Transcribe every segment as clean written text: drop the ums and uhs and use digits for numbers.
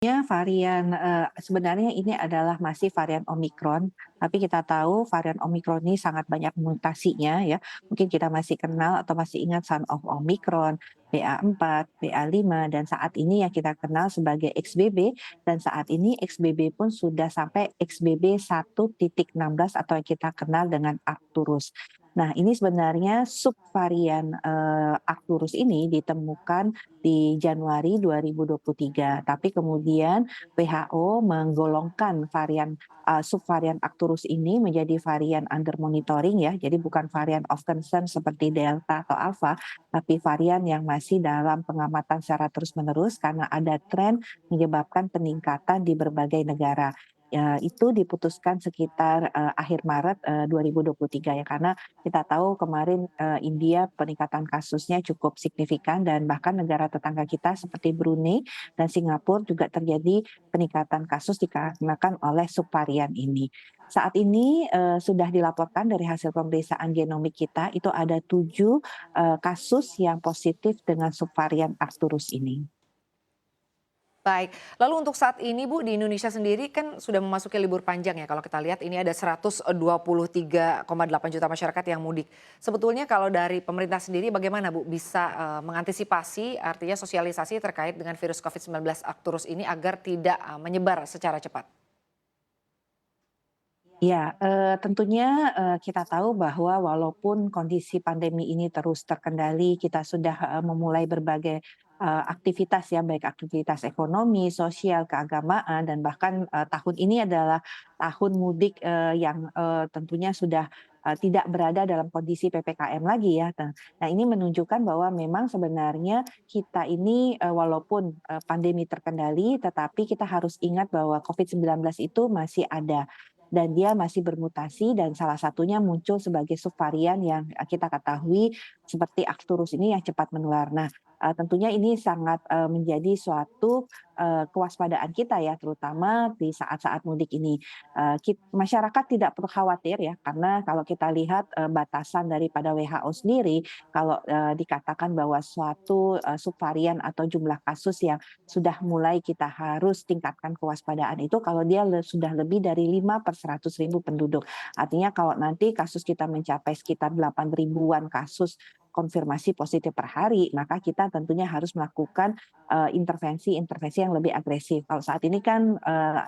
Varian, sebenarnya ini adalah masih varian Omikron, tapi kita tahu varian Omikron ini sangat banyak mutasinya ya. Mungkin kita masih kenal atau masih ingat Son of Omikron, BA.4, BA.5, dan saat ini yang kita kenal sebagai XBB, dan saat ini XBB pun sudah sampai XBB 1.16 atau yang kita kenal dengan Arcturus. Nah, ini sebenarnya subvarian, Arcturus ini ditemukan di Januari 2023. Tapi kemudian WHO menggolongkan subvarian Arcturus ini menjadi varian under monitoring ya. Jadi bukan varian of concern seperti Delta atau Alpha, tapi varian yang masih dalam pengamatan secara terus-menerus karena ada tren menyebabkan peningkatan di berbagai negara. Ya, itu diputuskan sekitar akhir Maret 2023 ya, karena kita tahu kemarin India peningkatan kasusnya cukup signifikan dan bahkan negara tetangga kita seperti Brunei dan Singapura juga terjadi peningkatan kasus dikarenakan oleh subvarian ini. Saat ini sudah dilaporkan dari hasil pemeriksaan genomik kita itu ada 7 kasus yang positif dengan subvarian Arcturus ini. Baik, lalu untuk saat ini Bu di Indonesia sendiri kan sudah memasuki libur panjang ya, kalau kita lihat ini ada 123,8 juta masyarakat yang mudik. Sebetulnya kalau dari pemerintah sendiri bagaimana Bu bisa mengantisipasi artinya sosialisasi terkait dengan virus COVID-19 Arcturus ini agar tidak menyebar secara cepat? Ya, tentunya, kita tahu bahwa walaupun kondisi pandemi ini terus terkendali, kita sudah, memulai berbagai, aktivitas ya, baik aktivitas ekonomi, sosial, keagamaan, dan bahkan, tahun ini adalah tahun mudik, yang, tentunya sudah, tidak berada dalam kondisi PPKM lagi ya. Nah, ini menunjukkan bahwa memang sebenarnya kita ini, walaupun, pandemi terkendali, tetapi kita harus ingat bahwa COVID-19 itu masih ada dan dia masih bermutasi dan salah satunya muncul sebagai subvarian yang kita ketahui seperti Arcturus ini yang cepat menular. Nah, tentunya ini sangat menjadi suatu kewaspadaan kita ya, terutama di saat-saat mudik ini. Masyarakat tidak perlu khawatir ya, karena kalau kita lihat batasan daripada WHO sendiri, kalau dikatakan bahwa suatu subvarian atau jumlah kasus yang sudah mulai kita harus tingkatkan kewaspadaan itu kalau dia sudah lebih dari 5 per 100.000 penduduk. Artinya kalau nanti kasus kita mencapai sekitar 8 ribuan kasus konfirmasi positif per hari, maka kita tentunya harus melakukan intervensi-intervensi yang lebih agresif. Kalau saat ini kan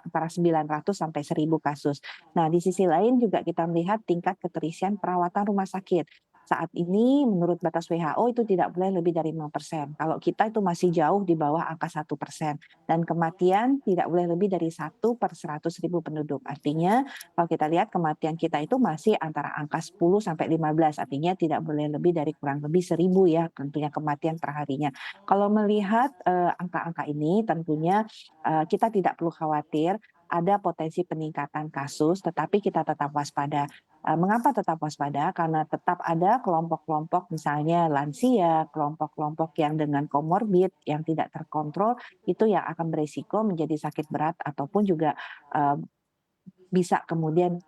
antara 900 sampai 1.000 kasus. Nah, di sisi lain juga kita melihat tingkat keterisian perawatan rumah sakit. Saat ini menurut batas WHO itu tidak boleh lebih dari 5%. Kalau kita itu masih jauh di bawah angka 1%. Dan kematian tidak boleh lebih dari 1 per 100.000 penduduk. Artinya kalau kita lihat kematian kita itu masih antara angka 10 sampai 15, artinya tidak boleh lebih dari kurang lebih 1.000 ya tentunya kematian perharinya. Kalau melihat angka-angka ini tentunya kita tidak perlu khawatir ada potensi peningkatan kasus, tetapi kita tetap waspada. Mengapa tetap waspada? Karena tetap ada kelompok-kelompok misalnya lansia, kelompok-kelompok yang dengan komorbid yang tidak terkontrol itu yang akan beresiko menjadi sakit berat ataupun juga eee, bisa kemudian,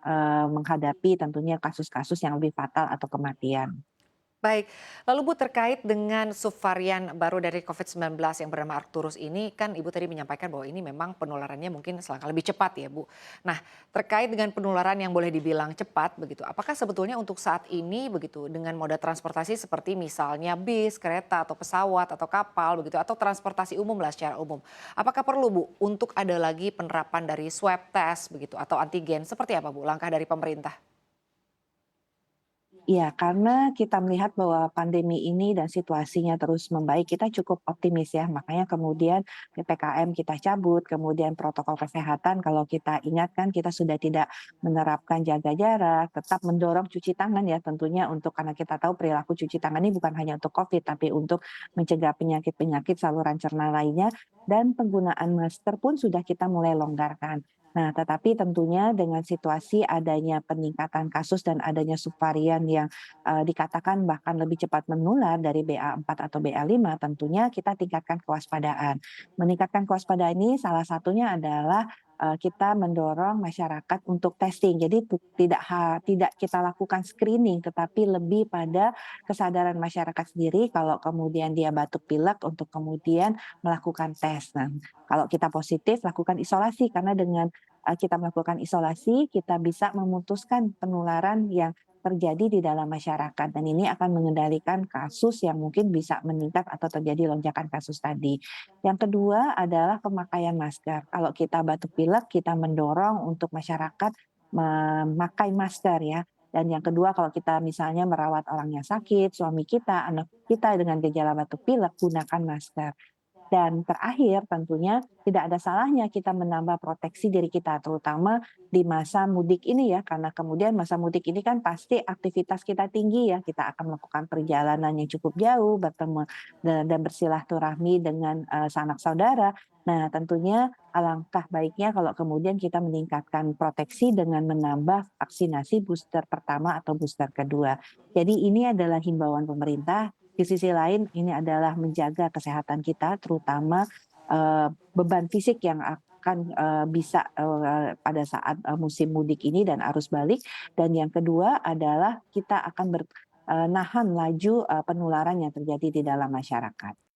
menghadapi tentunya kasus-kasus yang lebih fatal atau kematian. Baik, lalu Bu terkait dengan subvarian baru dari COVID-19 yang bernama Arcturus ini kan Ibu tadi menyampaikan bahwa ini memang penularannya mungkin selangkah lebih cepat ya Bu. Nah terkait dengan penularan yang boleh dibilang cepat begitu, apakah sebetulnya untuk saat ini begitu dengan moda transportasi seperti misalnya bis, kereta atau pesawat atau kapal begitu atau transportasi umum lah secara umum. Apakah perlu Bu untuk ada lagi penerapan dari swab test begitu atau antigen seperti apa Bu langkah dari pemerintah? Iya, karena kita melihat bahwa pandemi ini dan situasinya terus membaik, kita cukup optimis ya. Makanya kemudian PPKM kita cabut, kemudian protokol kesehatan kalau kita ingat kan kita sudah tidak menerapkan jaga jarak, tetap mendorong cuci tangan ya tentunya untuk karena kita tahu perilaku cuci tangan ini bukan hanya untuk COVID, tapi untuk mencegah penyakit-penyakit saluran cerna lainnya dan penggunaan masker pun sudah kita mulai longgarkan. Nah, tetapi tentunya dengan situasi adanya peningkatan kasus dan adanya subvarian yang dikatakan bahkan lebih cepat menular dari BA.4 atau BA.5, tentunya kita tingkatkan kewaspadaan. Meningkatkan kewaspadaan ini salah satunya adalah kita mendorong masyarakat untuk testing. Jadi tidak kita lakukan screening, tetapi lebih pada kesadaran masyarakat sendiri kalau kemudian dia batuk pilek untuk kemudian melakukan tes. Nah, kalau kita positif lakukan isolasi karena dengan, kita melakukan isolasi, kita bisa memutuskan penularan yang terjadi di dalam masyarakat dan ini akan mengendalikan kasus yang mungkin bisa meningkat atau terjadi lonjakan kasus tadi. Yang kedua adalah pemakaian masker. Kalau kita batuk pilek, kita mendorong untuk masyarakat memakai masker ya. Dan yang kedua kalau kita misalnya merawat orang yang sakit, suami kita, anak kita dengan gejala batuk pilek, gunakan masker. Dan terakhir tentunya tidak ada salahnya kita menambah proteksi diri kita, terutama di masa mudik ini ya, karena kemudian masa mudik ini kan pasti aktivitas kita tinggi ya, kita akan melakukan perjalanan yang cukup jauh, bertemu dan bersilaturahmi dengan, sanak saudara. Nah, tentunya alangkah baiknya kalau kemudian kita meningkatkan proteksi dengan menambah vaksinasi booster pertama atau booster kedua. Jadi ini adalah himbauan pemerintah, di sisi lain ini adalah menjaga kesehatan kita terutama, beban fisik yang akan, bisa, pada saat, musim mudik ini dan arus balik. Dan yang kedua adalah kita akan nahan laju, penularan yang terjadi di dalam masyarakat.